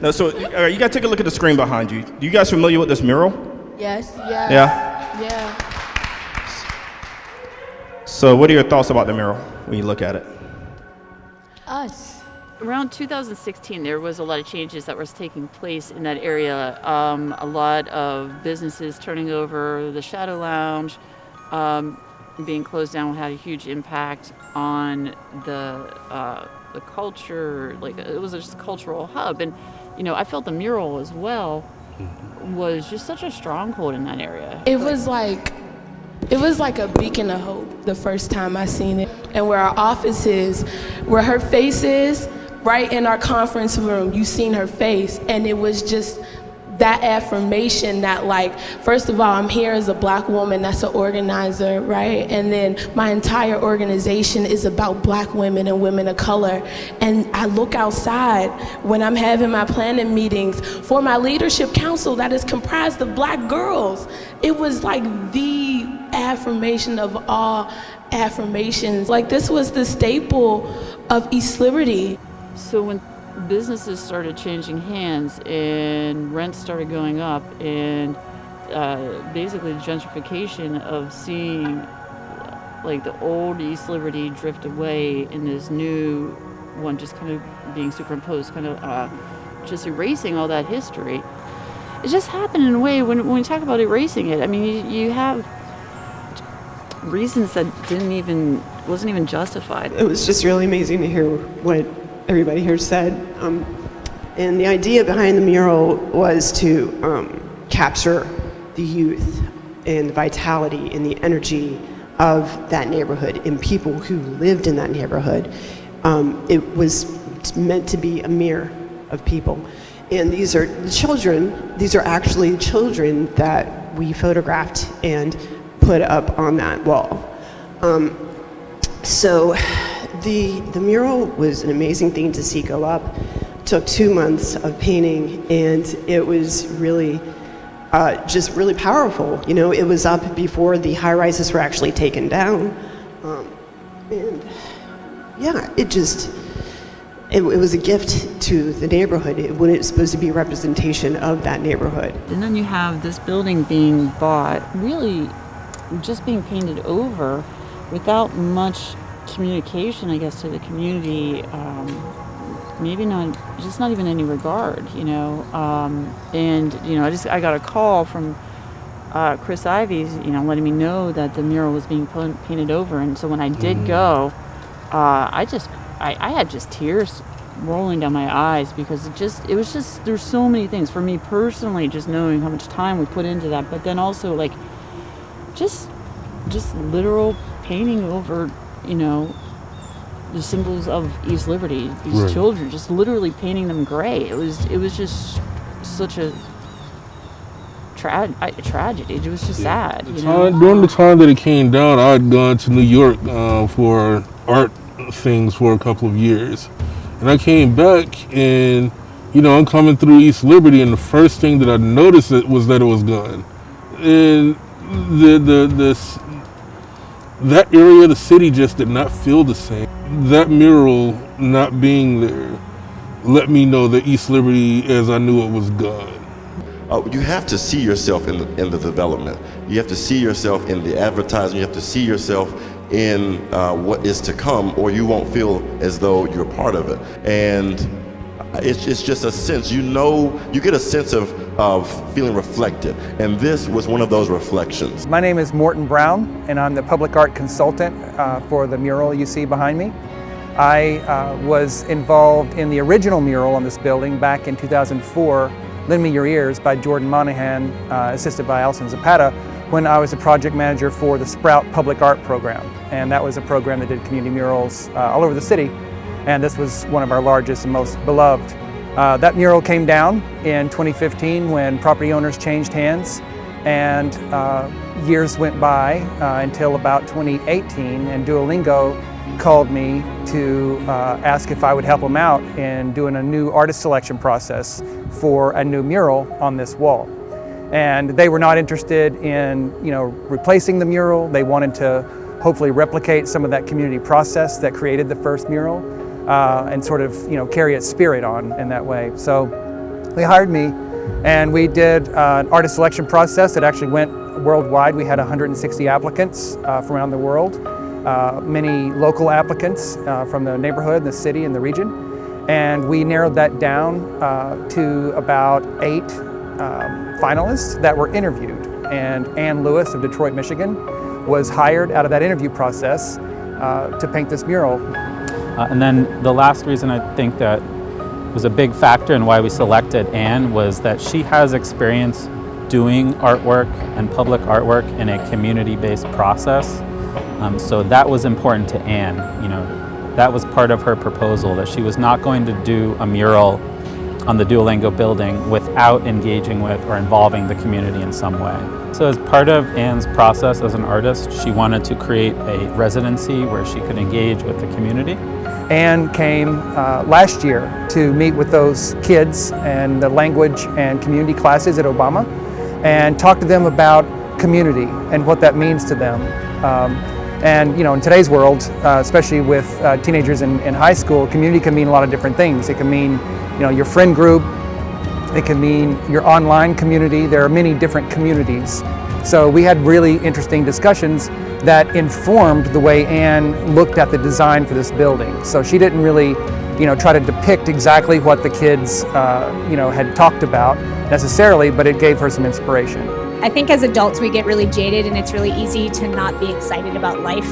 No, so you gotta take a look at the screen behind you. You guys familiar with this mural? Yes. Yeah. Yeah? Yeah. So what are your thoughts about the mural when you look at it? Us. Around 2016, there was a lot of changes that was taking place in that area. A lot of businesses turning over, the Shadow Lounge being closed down had a huge impact on the culture. Like, it was just a cultural hub, and I felt the mural as well was just such a stronghold in that area. It was like a beacon of hope the first time I seen it. And where our office is, where her face is, right in our conference room, you seen her face, and it was just that affirmation that, like, first of all, I'm here as a Black woman that's an organizer, right? And then my entire organization is about Black women and women of color. And I look outside when I'm having my planning meetings for my leadership council that is comprised of Black girls. It was like the affirmation of all affirmations. Like, this was the staple of East Liberty. So when businesses started changing hands and rents started going up, and basically the gentrification of seeing like the old East Liberty drift away and this new one just kind of being superimposed, kind of just erasing all that history. It just happened in a way when we talk about erasing it. I mean, you have reasons that wasn't even justified. It was just really amazing to hear what everybody here said. And the idea behind the mural was to capture the youth and the vitality and the energy of that neighborhood and people who lived in that neighborhood. It was meant to be a mirror of people. And these are actually children that we photographed and put up on that wall. So the mural was an amazing thing to see go up. Took 2 months of painting, and it was really just really powerful. It was up before the high rises were actually taken down. And yeah, it was a gift to the neighborhood when it's supposed to be a representation of that neighborhood. And then you have this building being bought, really just being painted over without much communication, I guess, to the community. Maybe not even any regard, and I got a call from Chris Ivey, letting me know that the mural was being painted over. And so when I did go, I had just tears rolling down my eyes, because it was just there's so many things for me personally, just knowing how much time we put into that, but then also like just literal painting over, the symbols of East Liberty, these Right. children, just literally painting them gray. It was just such a tragedy. It was just sad. During the time that it came down, I had gone to New York for art things for a couple of years. And I came back, and, I'm coming through East Liberty, and the first thing that I noticed was that it was gone. And that area of the city just did not feel the same. That mural not being there let me know that East Liberty, as I knew it, was gone. You have to see yourself in the development. You have to see yourself in the advertising. You have to see yourself in what is to come, or you won't feel as though you're part of it. And it's just a sense, you get a sense of feeling reflected. And this was one of those reflections. My name is Morton Brown, and I'm the public art consultant for the mural you see behind me. I was involved in the original mural on this building back in 2004, Lend Me Your Ears by Jordan Monahan, assisted by Alison Zapata, when I was a project manager for the Sprout Public Art Program. And that was a program that did community murals all over the city. And this was one of our largest and most beloved. That mural came down in 2015 when property owners changed hands, and years went by until about 2018, and Duolingo called me to ask if I would help them out in doing a new artist selection process for a new mural on this wall. And they were not interested in, replacing the mural. They wanted to hopefully replicate some of that community process that created the first mural, and sort of, carry its spirit on in that way. So They hired me, and we did an artist selection process that actually went worldwide. We had 160 applicants from around the world, many local applicants from the neighborhood, the city, and the region. And we narrowed that down to about 8 finalists that were interviewed. And Ann Lewis of Detroit, Michigan was hired out of that interview process to paint this mural. And then the last reason I think that was a big factor in why we selected Ann was that she has experience doing artwork and public artwork in a community-based process. So that was important to Ann. You know, that was part of her proposal, that she was not going to do a mural on the Duolingo building without engaging with or involving the community in some way. So as part of Ann's process as an artist, she wanted to create a residency where she could engage with the community. Ann came last year to meet with those kids and the language and community classes at Obama and talk to them about community and what that means to them. And you know, in today's world, especially with teenagers in high school, community can mean a lot of different things. It can mean, you know, your friend group. It can mean your online community. There are many different communities. So we had really interesting discussions that informed the way Ann looked at the design for this building. So she didn't really, you know, try to depict exactly what the kids, you know, had talked about necessarily, but it gave her some inspiration. I think as adults we get really jaded, and it's really easy to not be excited about life,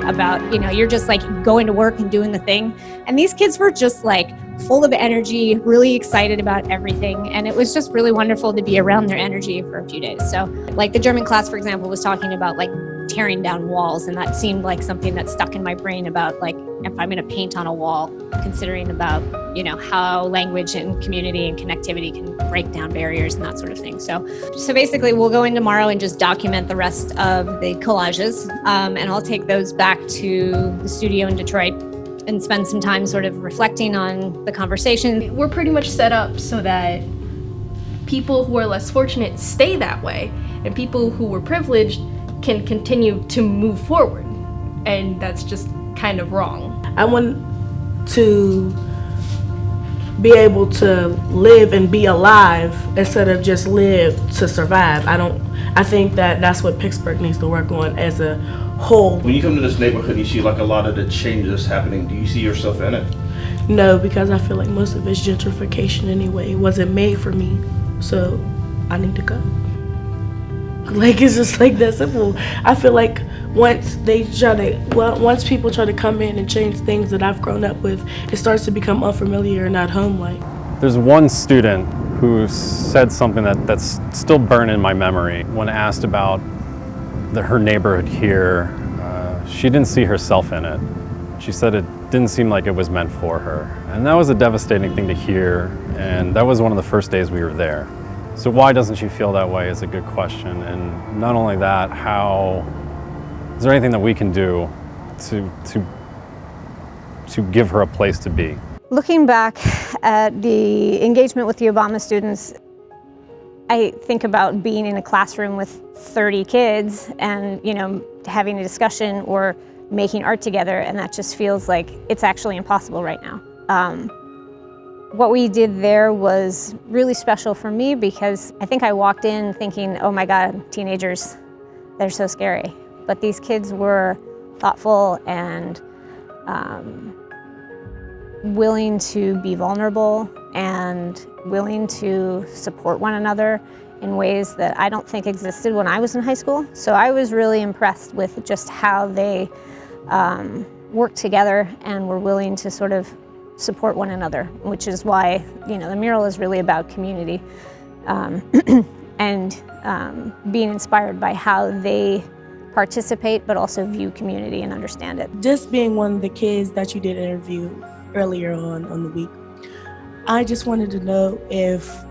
about, you know, you're just like going to work and doing the thing. And these kids were just like full of energy, really excited about everything. And it was just really wonderful to be around their energy for a few days. So like the German class, for example, was talking about like tearing down walls. And that seemed like something that stuck in my brain about like, if I'm going to paint on a wall, considering about, you know, how language and community and connectivity can break down barriers and that sort of thing. So basically we'll go in tomorrow and just document the rest of the collages. And I'll take those back to the studio in Detroit and spend some time sort of reflecting on the conversation. We're pretty much set up so that people who are less fortunate stay that way, and people who were privileged can continue to move forward. And that's just kind of wrong. I want to be able to live and be alive instead of just live to survive. I think that that's what Pittsburgh needs to work on as a whole. When you come to this neighborhood, you see like a lot of the changes happening. Do you see yourself in it? No, because I feel like most of it's gentrification anyway. It wasn't made for me, so I need to go. Like, it's just like that simple. I feel like once people try to come in and change things that I've grown up with, it starts to become unfamiliar and not home-like. There's one student who said something that's still burned in my memory. When asked about her neighborhood here, she didn't see herself in it. She said it didn't seem like it was meant for her. And that was a devastating thing to hear, and that was one of the first days we were there. So why doesn't she feel that way is a good question. And not only that, is there anything that we can do to give her a place to be? Looking back at the engagement with the Obama students, I think about being in a classroom with 30 kids and, you know, having a discussion or making art together, and that just feels like it's actually impossible right now. What we did there was really special for me because I think I walked in thinking, oh my God, teenagers, they're so scary. But these kids were thoughtful and willing to be vulnerable and willing to support one another in ways that I don't think existed when I was in high school. So I was really impressed with just how they worked together and were willing to sort of support one another, which is why, you know, the mural is really about community and being inspired by how they participate but also view community and understand it. Just being one of the kids that you did interview earlier on the week, I just wanted to know if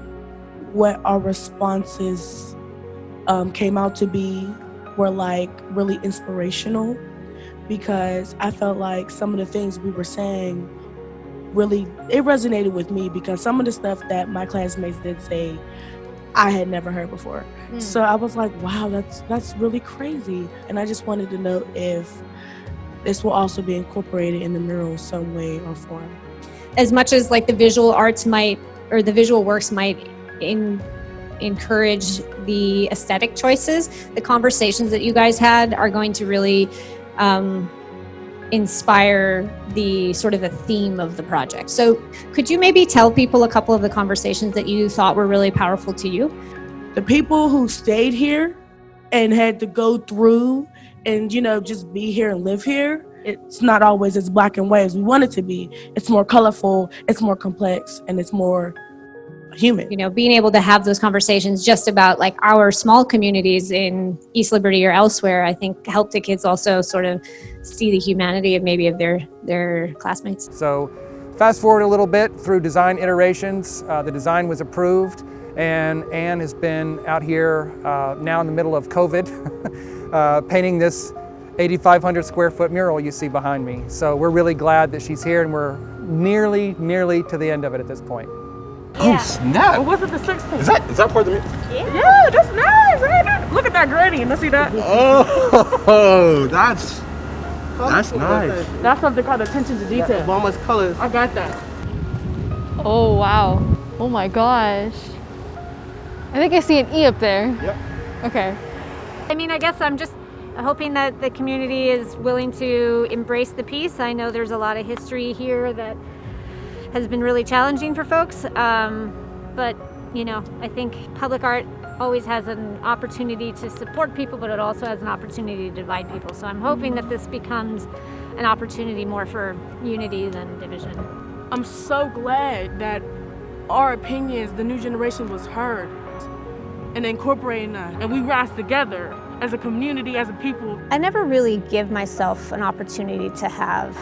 what our responses came out to be were like really inspirational, because I felt like some of the things we were saying really, it resonated with me, because some of the stuff that my classmates did say I had never heard before. So I was like, wow, that's really crazy. And I just wanted to know if this will also be incorporated in the mural some way or form. As much as like the visual arts might or the visual works might encourage the aesthetic choices, the conversations that you guys had are going to really inspire the sort of a theme of the project. So could you maybe tell people a couple of the conversations that you thought were really powerful to you? The people who stayed here and had to go through and, just be here and live here, it's not always as black and white as we want it to be. It's more colorful, it's more complex, and it's more human. Being able to have those conversations just about like our small communities in East Liberty or elsewhere, I think helped the kids also sort of see the humanity of maybe of their classmates. So fast forward a little bit through design iterations, the design was approved, and Anne has been out here now in the middle of COVID painting this 8,500 square foot mural you see behind me. So we're really glad that she's here, and we're nearly to the end of it at this point. Yeah. Oh snap! Or was it the 16th? Is that part of the? Yeah, that's nice, right? Look at that gradient. Let's see that. Oh, that's nice. That's something called attention to detail. Obama's colors. I got that. Oh wow! Oh my gosh! I think I see an E up there. Yep. Okay. I guess I'm just hoping that the community is willing to embrace the piece. I know there's a lot of history here that has been really challenging for folks, but I think public art always has an opportunity to support people, but it also has an opportunity to divide people. So I'm hoping that this becomes an opportunity more for unity than division. I'm so glad that our opinions, the new generation, was heard and incorporating us, and we rise together as a community, as a people. I never really give myself an opportunity to have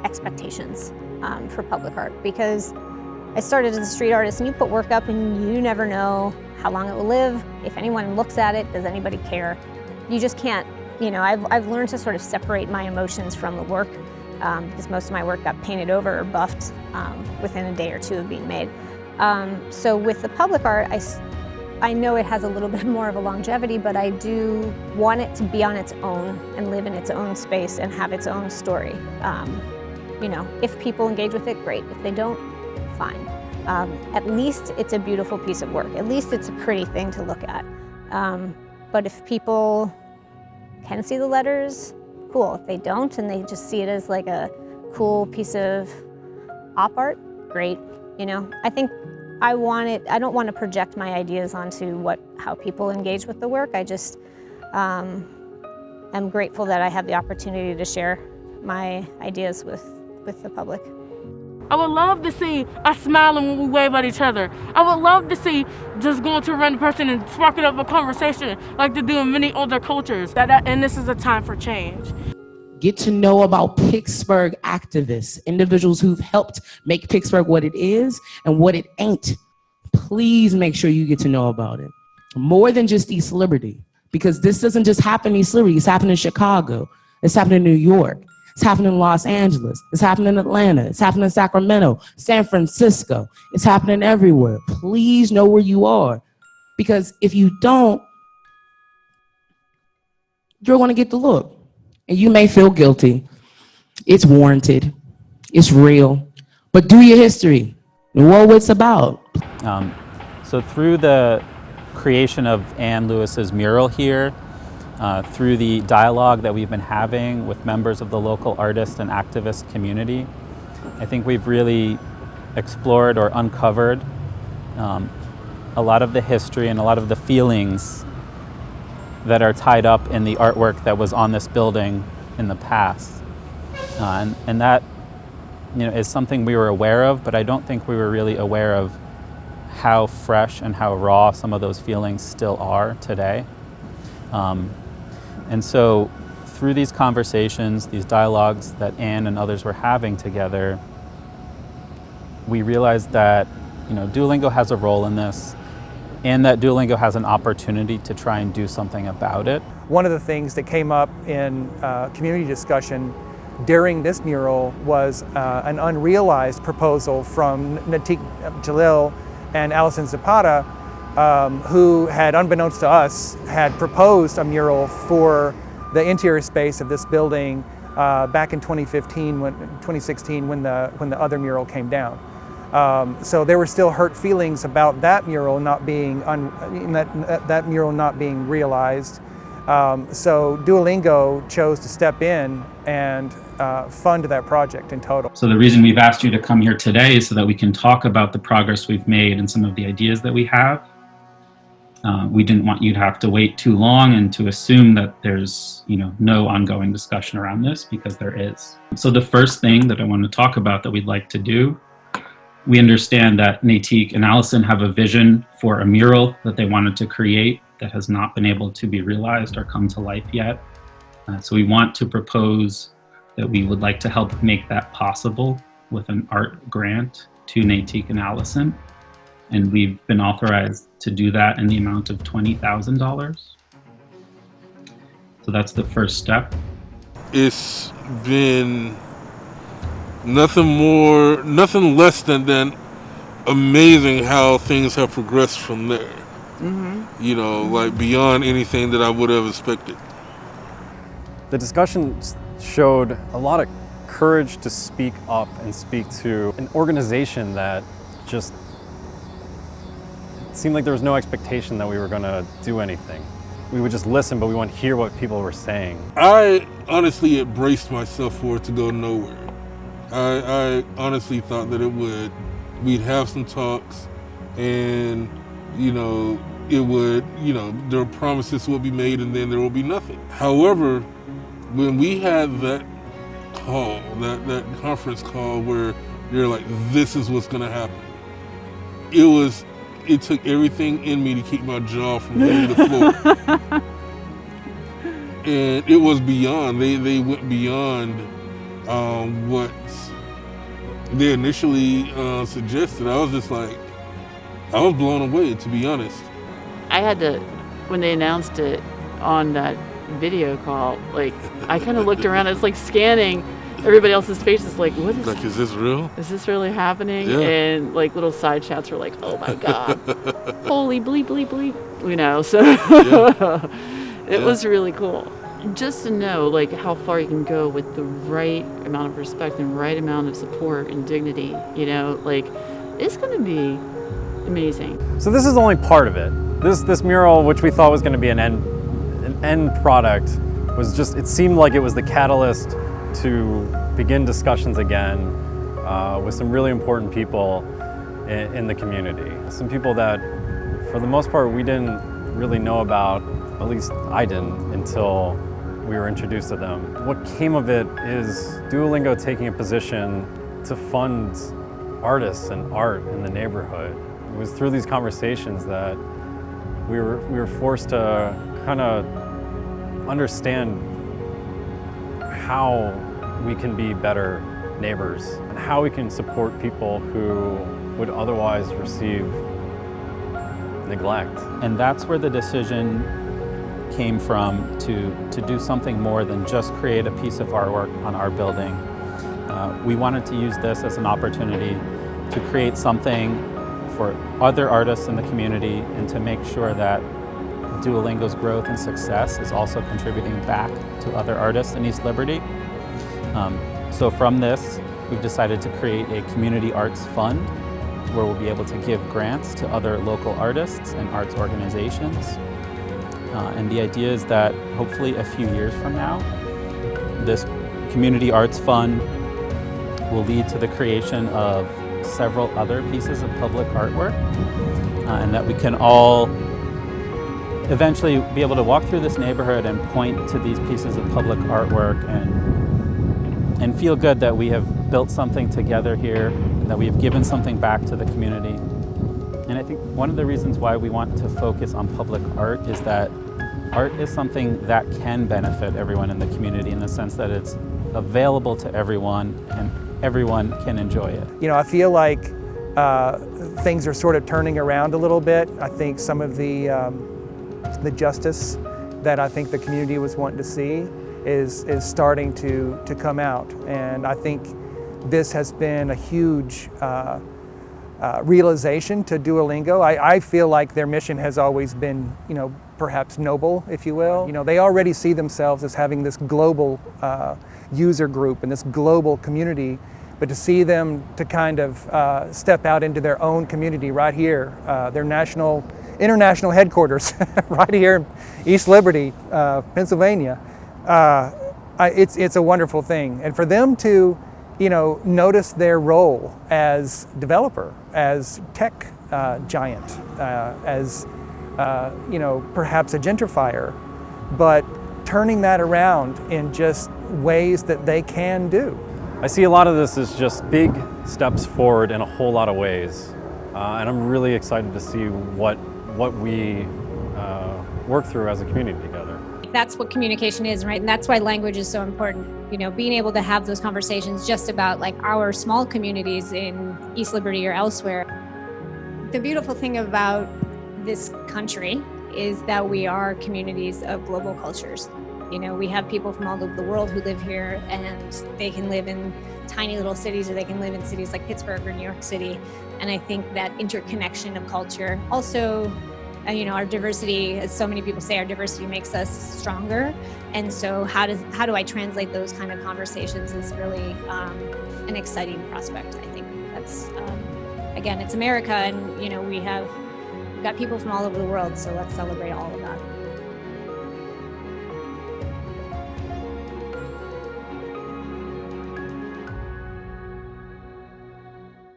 expectations for public art, because I started as a street artist, and you put work up and you never know how long it will live, if anyone looks at it, does anybody care? You just can't, I've learned to sort of separate my emotions from the work, because most of my work got painted over or buffed within a day or two of being made. So with the public art, I know it has a little bit more of a longevity, but I do want it to be on its own and live in its own space and have its own story. If people engage with it, great. If they don't, fine. At least it's a beautiful piece of work. At least it's a pretty thing to look at. But if people can see the letters, cool. If they don't and they just see it as like a cool piece of op art, great. I think I don't want to project my ideas onto how people engage with the work. I just am grateful that I have the opportunity to share my ideas with the public. I would love to see us smiling when we wave at each other. I would love to see just going to a random person and sparking up a conversation like they do in many other cultures. And this is a time for change. Get to know about Pittsburgh activists, individuals who've helped make Pittsburgh what it is and what it ain't. Please make sure you get to know about it. More than just East Liberty, because this doesn't just happen in East Liberty. It's happening in Chicago. It's happening in New York. It's happening in Los Angeles. It's happening in Atlanta. It's happening in Sacramento, San Francisco. It's happening everywhere. Please know where you are, because if you don't, you're going to get the look. And you may feel guilty. It's warranted. It's real. But do your history. Know what it's about. So through the creation of Ann Lewis's mural here, through the dialogue that we've been having with members of the local artist and activist community, I think we've really explored or uncovered a lot of the history and a lot of the feelings that are tied up in the artwork that was on this building in the past. And that is something we were aware of, but I don't think we were really aware of how fresh and how raw some of those feelings still are today. And so through these conversations, these dialogues that Anne and others were having together, we realized that Duolingo has a role in this, and that Duolingo has an opportunity to try and do something about it. One of the things that came up in community discussion during this mural was an unrealized proposal from Natik Jalil and Alison Zapata, who had, unbeknownst to us, had proposed a mural for the interior space of this building back in 2016 when the other mural came down. So there were still hurt feelings about that mural not being that mural not being realized. So Duolingo chose to step in and fund that project in total. So the reason we've asked you to come here today is so that we can talk about the progress we've made and some of the ideas that we have. We didn't want you to have to wait too long and to assume that there's, no ongoing discussion around this, because there is. So the first thing that I want to talk about that we'd like to do, we understand that Natick and Allison have a vision for a mural that they wanted to create that has not been able to be realized or come to life yet. So we want to propose that we would like to help make that possible with an art grant to Natick and Allison. And we've been authorized to do that in the amount of $20,000. So that's the first step. It's been nothing less than amazing how things have progressed from there. Like beyond anything that I would have expected. The discussion showed a lot of courage to speak up and speak to an organization that just seemed like there was no expectation that we were going to do anything. We would just listen, but we wanted to hear what people were saying. I honestly had braced myself for it to go nowhere. I honestly thought that we'd have some talks and, it would, their promises would be made and then there will be nothing. However, when we had that call, that conference call where they're like, this is what's gonna happen, it took everything in me to keep my jaw from hitting the floor. And it was beyond, they went beyond what they initially suggested. I was just like, I was blown away, to be honest. I had to, when they announced it on that video call, I kind of looked around, I was scanning everybody else's faces, is this real? Is this really happening? Yeah. And little side chats were like, oh my God, holy bleep, bleep, bleep, so it was really cool. Just to know how far you can go with the right amount of respect and right amount of support and dignity, it's going to be amazing. So this is only part of it. This mural, which we thought was going to be an end product, was just, it seemed like it was the catalyst to begin discussions again with some really important people in the community. Some people that, for the most part, we didn't really know about, at least I didn't, until we were introduced to them. What came of it is Duolingo taking a position to fund artists and art in the neighborhood. It was through these conversations that we were forced to kind of understand how we can be better neighbors and how we can support people who would otherwise receive neglect. And that's where the decision came from to do something more than just create a piece of artwork on our building. We wanted to use this as an opportunity to create something for other artists in the community and to make sure that Duolingo's growth and success is also contributing back to other artists in East Liberty. So from this, we've decided to create a community arts fund where we'll be able to give grants to other local artists and arts organizations. And the idea is that hopefully a few years from now, this community arts fund will lead to the creation of several other pieces of public artwork, and that we can all eventually be able to walk through this neighborhood and point to these pieces of public artwork and feel good that we have built something together here, that we have given something back to the community. And I think one of the reasons why we want to focus on public art is that art is something that can benefit everyone in the community in the sense that it's available to everyone and everyone can enjoy it. I feel like things are sort of turning around a little bit. I think some of the justice that I think the community was wanting to see is starting to come out. And I think this has been a huge realization to Duolingo. I feel like their mission has always been, perhaps noble, if you will. They already see themselves as having this global user group and this global community but to see them to kind of step out into their own community right here, their international headquarters right here in East Liberty, Pennsylvania, it's a wonderful thing. And for them to, notice their role as developer, as tech giant, as perhaps a gentrifier, but turning that around in just ways that they can do. I see a lot of this as just big steps forward in a whole lot of ways, and I'm really excited to see what we work through as a community together. That's what communication is, right? And that's why language is so important. Being able to have those conversations just about like our small communities in East Liberty or elsewhere. The beautiful thing about this country is that we are communities of global cultures. We have people from all over the world who live here, and they can live in tiny little cities, or they can live in cities like Pittsburgh or New York City. And I think that interconnection of culture, also, our diversity, as so many people say, our diversity makes us stronger. And so how do I translate those kind of conversations is really an exciting prospect. I think that's, again, it's America, and we've got people from all over the world, so let's celebrate all of that.